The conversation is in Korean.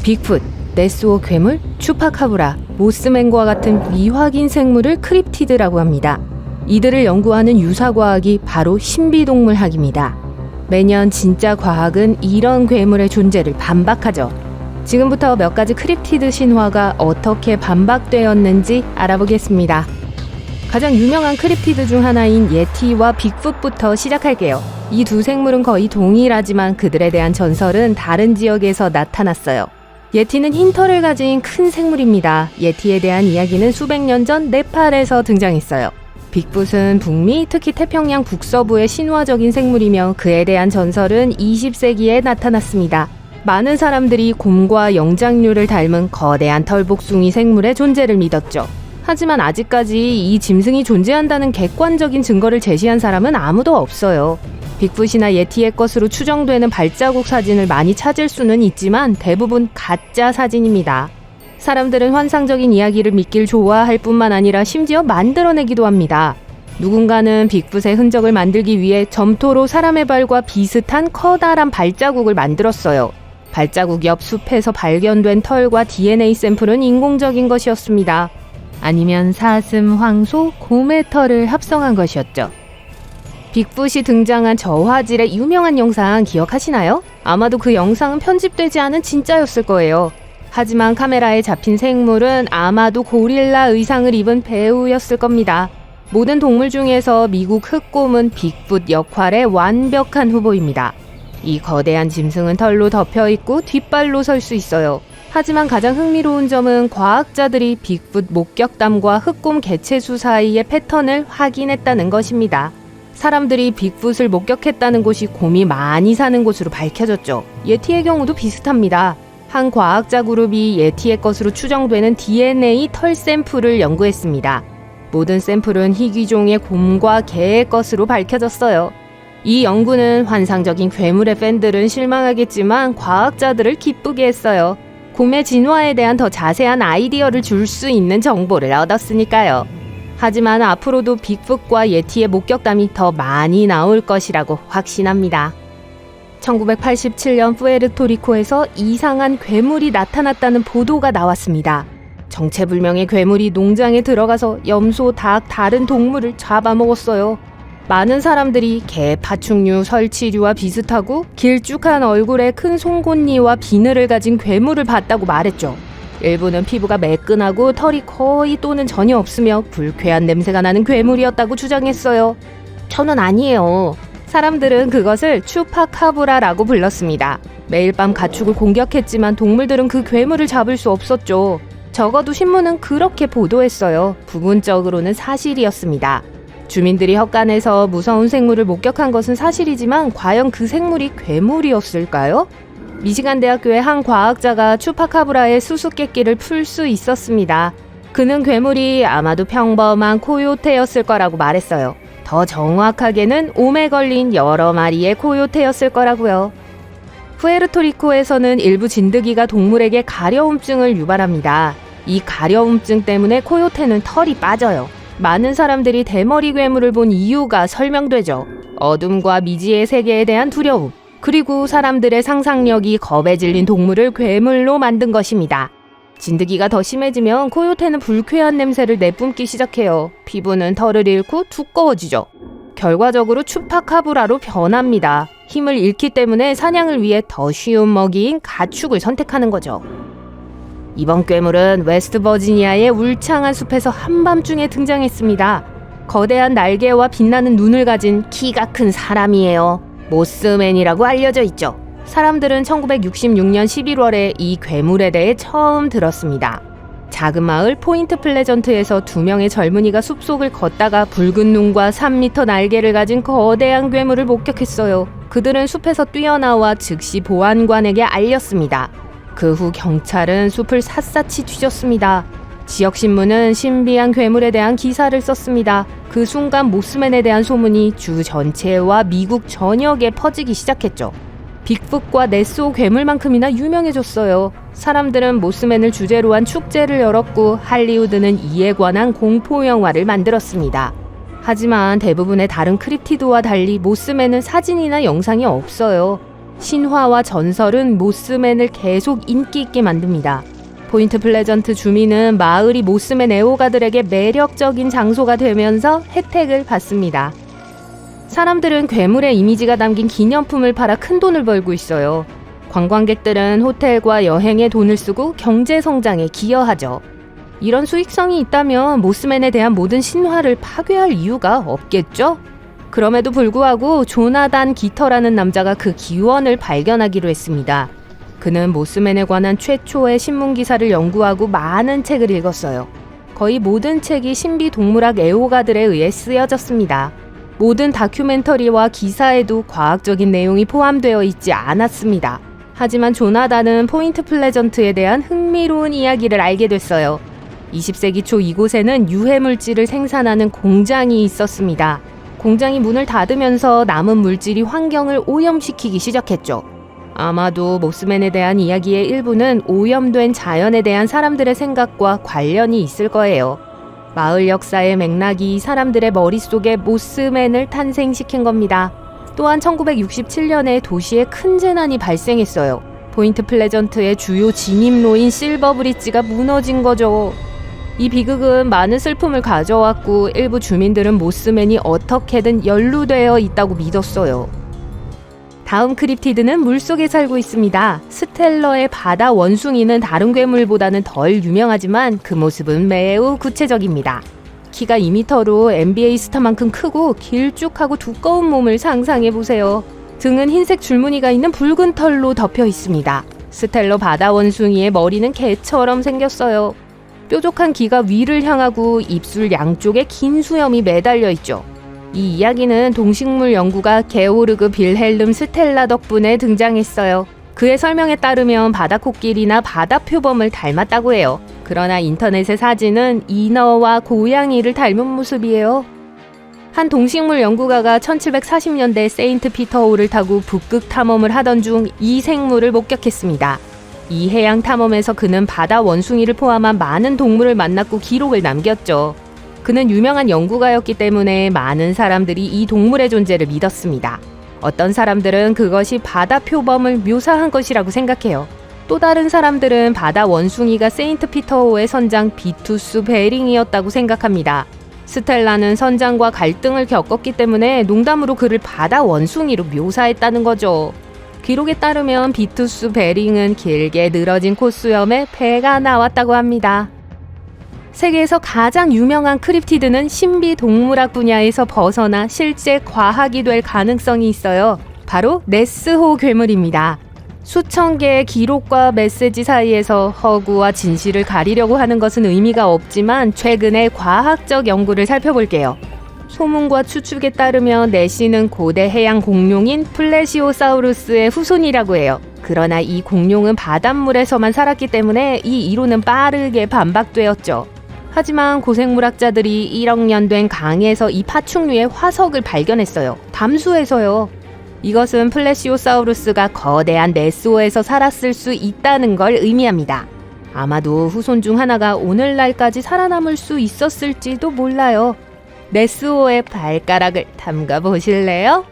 빅풋, 네스호 괴물, 추파카브라, 모스맨과 같은 미확인 생물을 크립티드라고 합니다. 이들을 연구하는 유사과학이 바로 신비동물학입니다. 매년 진짜 과학은 이런 괴물의 존재를 반박하죠. 지금부터 몇 가지 크립티드 신화가 어떻게 반박되었는지 알아보겠습니다. 가장 유명한 크립티드 중 하나인 예티와 빅풋부터 시작할게요. 이 두 생물은 거의 동일하지만 그들에 대한 전설은 다른 지역에서 나타났어요. 예티는 흰 털을 가진 큰 생물입니다. 예티에 대한 이야기는 수백 년 전 네팔에서 등장했어요. 빅풋은 북미, 특히 태평양 북서부의 신화적인 생물이며 그에 대한 전설은 20세기에 나타났습니다. 많은 사람들이 곰과 영장류를 닮은 거대한 털복숭이 생물의 존재를 믿었죠. 하지만 아직까지 이 짐승이 존재한다는 객관적인 증거를 제시한 사람은 아무도 없어요. 빅풋이나 예티의 것으로 추정되는 발자국 사진을 많이 찾을 수는 있지만 대부분 가짜 사진입니다. 사람들은 환상적인 이야기를 믿길 좋아할 뿐만 아니라 심지어 만들어내기도 합니다. 누군가는 빅풋의 흔적을 만들기 위해 점토로 사람의 발과 비슷한 커다란 발자국을 만들었어요. 발자국 옆 숲에서 발견된 털과 DNA 샘플은 인공적인 것이었습니다. 아니면 사슴, 황소, 곰의 털을 합성한 것이었죠. 빅풋이 등장한 저화질의 유명한 영상 기억하시나요? 아마도 그 영상은 편집되지 않은 진짜였을 거예요. 하지만 카메라에 잡힌 생물은 아마도 고릴라 의상을 입은 배우였을 겁니다. 모든 동물 중에서 미국 흑곰은 빅풋 역할의 완벽한 후보입니다. 이 거대한 짐승은 털로 덮여있고 뒷발로 설 수 있어요. 하지만 가장 흥미로운 점은 과학자들이 빅풋 목격담과 흑곰 개체수 사이의 패턴을 확인했다는 것입니다. 사람들이 빅풋을 목격했다는 곳이 곰이 많이 사는 곳으로 밝혀졌죠. 예티의 경우도 비슷합니다. 한 과학자 그룹이 예티의 것으로 추정되는 DNA 털 샘플을 연구했습니다. 모든 샘플은 희귀종의 곰과 개의 것으로 밝혀졌어요. 이 연구는 환상적인 괴물의 팬들은 실망하겠지만 과학자들을 기쁘게 했어요. 곰의 진화에 대한 더 자세한 아이디어를 줄 수 있는 정보를 얻었으니까요. 하지만 앞으로도 빅풋과 예티의 목격담이 더 많이 나올 것이라고 확신합니다. 1987년 푸에르토리코에서 이상한 괴물이 나타났다는 보도가 나왔습니다. 정체불명의 괴물이 농장에 들어가서 염소, 닭, 다른 동물을 잡아먹었어요. 많은 사람들이 개, 파충류, 설치류와 비슷하고 길쭉한 얼굴에 큰 송곳니와 비늘을 가진 괴물을 봤다고 말했죠. 일부는 피부가 매끈하고 털이 거의 또는 전혀 없으며 불쾌한 냄새가 나는 괴물이었다고 주장했어요. 저는 아니에요. 사람들은 그것을 추파카브라라고 불렀습니다. 매일 밤 가축을 공격했지만 동물들은 그 괴물을 잡을 수 없었죠. 적어도 신문은 그렇게 보도했어요. 부분적으로는 사실이었습니다. 주민들이 헛간에서 무서운 생물을 목격한 것은 사실이지만 과연 그 생물이 괴물이었을까요? 미시간 대학교의 한 과학자가 추파카브라의 수수께끼를 풀 수 있었습니다. 그는 괴물이 아마도 평범한 코요테였을 거라고 말했어요. 더 정확하게는 오매 걸린 여러 마리의 코요테였을 거라고요. 푸에르토리코에서는 일부 진드기가 동물에게 가려움증을 유발합니다. 이 가려움증 때문에 코요테는 털이 빠져요. 많은 사람들이 대머리 괴물을 본 이유가 설명되죠. 어둠과 미지의 세계에 대한 두려움, 그리고 사람들의 상상력이 겁에 질린 동물을 괴물로 만든 것입니다. 진드기가 더 심해지면 코요테는 불쾌한 냄새를 내뿜기 시작해요. 피부는 털을 잃고 두꺼워지죠. 결과적으로 추파카브라로 변합니다. 힘을 잃기 때문에 사냥을 위해 더 쉬운 먹이인 가축을 선택하는 거죠. 이번 괴물은 웨스트버지니아의 울창한 숲에서 한밤중에 등장했습니다. 거대한 날개와 빛나는 눈을 가진 키가 큰 사람이에요. 모스맨이라고 알려져 있죠. 사람들은 1966년 11월에 이 괴물에 대해 처음 들었습니다. 작은 마을 포인트 플레전트에서 두 명의 젊은이가 숲속을 걷다가 붉은 눈과 3m 날개를 가진 거대한 괴물을 목격했어요. 그들은 숲에서 뛰어나와 즉시 보안관에게 알렸습니다. 그 후 경찰은 숲을 샅샅이 뒤졌습니다. 지역신문은 신비한 괴물에 대한 기사를 썼습니다. 그 순간 모스맨에 대한 소문이 주 전체와 미국 전역에 퍼지기 시작했죠. 빅풋과 네스호 괴물만큼이나 유명해졌어요. 사람들은 모스맨을 주제로 한 축제를 열었고 할리우드는 이에 관한 공포영화를 만들었습니다. 하지만 대부분의 다른 크립티드와 달리 모스맨은 사진이나 영상이 없어요. 신화와 전설은 모스맨을 계속 인기 있게 만듭니다. 포인트 플레전트 주민은 마을이 모스맨 애호가들에게 매력적인 장소가 되면서 혜택을 받습니다. 사람들은 괴물의 이미지가 담긴 기념품을 팔아 큰돈을 벌고 있어요. 관광객들은 호텔과 여행에 돈을 쓰고 경제 성장에 기여하죠. 이런 수익성이 있다면 모스맨에 대한 모든 신화를 파괴할 이유가 없겠죠? 그럼에도 불구하고 조나단 기터라는 남자가 그 기원을 발견하기로 했습니다. 그는 모스맨에 관한 최초의 신문기사를 연구하고 많은 책을 읽었어요. 거의 모든 책이 신비 동물학 애호가들에 의해 쓰여졌습니다. 모든 다큐멘터리와 기사에도 과학적인 내용이 포함되어 있지 않았습니다. 하지만 조나단은 포인트 플레전트에 대한 흥미로운 이야기를 알게 됐어요. 20세기 초 이곳에는 유해물질을 생산하는 공장이 있었습니다. 공장이 문을 닫으면서 남은 물질이 환경을 오염시키기 시작했죠. 아마도 모스맨에 대한 이야기의 일부는 오염된 자연에 대한 사람들의 생각과 관련이 있을 거예요. 마을 역사의 맥락이 사람들의 머릿속에 모스맨을 탄생시킨 겁니다. 또한 1967년에 도시에 큰 재난이 발생했어요. 포인트 플레전트의 주요 진입로인 실버 브릿지가 무너진 거죠. 이 비극은 많은 슬픔을 가져왔고 일부 주민들은 모스맨이 어떻게든 연루되어 있다고 믿었어요. 다음 크립티드는 물속에 살고 있습니다. 스텔러의 바다 원숭이는 다른 괴물보다는 덜 유명하지만 그 모습은 매우 구체적입니다. 키가 2m로 NBA 스타만큼 크고 길쭉하고 두꺼운 몸을 상상해보세요. 등은 흰색 줄무늬가 있는 붉은 털로 덮여 있습니다. 스텔러 바다 원숭이의 머리는 개처럼 생겼어요. 뾰족한 귀가 위를 향하고 입술 양쪽에 긴 수염이 매달려 있죠. 이 이야기는 동식물 연구가 게오르그 빌헬름 스텔라 덕분에 등장했어요. 그의 설명에 따르면 바다코끼리나 바다표범을 닮았다고 해요. 그러나 인터넷의 사진은 인어와 고양이를 닮은 모습이에요. 한 동식물 연구가가 1740년대 세인트 피터호를 타고 북극 탐험을 하던 중 이 생물을 목격했습니다. 이 해양 탐험에서 그는 바다 원숭이를 포함한 많은 동물을 만났고 기록을 남겼죠. 그는 유명한 연구가였기 때문에 많은 사람들이 이 동물의 존재를 믿었습니다. 어떤 사람들은 그것이 바다 표범을 묘사한 것이라고 생각해요. 또 다른 사람들은 바다 원숭이가 세인트 피터호의 선장 비투스 베링이었다고 생각합니다. 스텔라는 선장과 갈등을 겪었기 때문에 농담으로 그를 바다 원숭이로 묘사했다는 거죠. 기록에 따르면 비투스 베링은 길게 늘어진 콧수염에 배가 나왔다고 합니다. 세계에서 가장 유명한 크립티드는 신비 동물학 분야에서 벗어나 실제 과학이 될 가능성이 있어요. 바로 네스호 괴물입니다. 수천 개의 기록과 메시지 사이에서 허구와 진실을 가리려고 하는 것은 의미가 없지만 최근의 과학적 연구를 살펴볼게요. 소문과 추측에 따르면 네시는 고대 해양 공룡인 플레시오사우루스의 후손이라고 해요. 그러나 이 공룡은 바닷물에서만 살았기 때문에 이 이론은 빠르게 반박되었죠. 하지만 고생물학자들이 1억 년 된 강에서 이 파충류의 화석을 발견했어요. 담수에서요. 이것은 플레시오사우루스가 거대한 네스호에서 살았을 수 있다는 걸 의미합니다. 아마도 후손 중 하나가 오늘날까지 살아남을 수 있었을지도 몰라요. 네스호의 발가락을 담가 보실래요?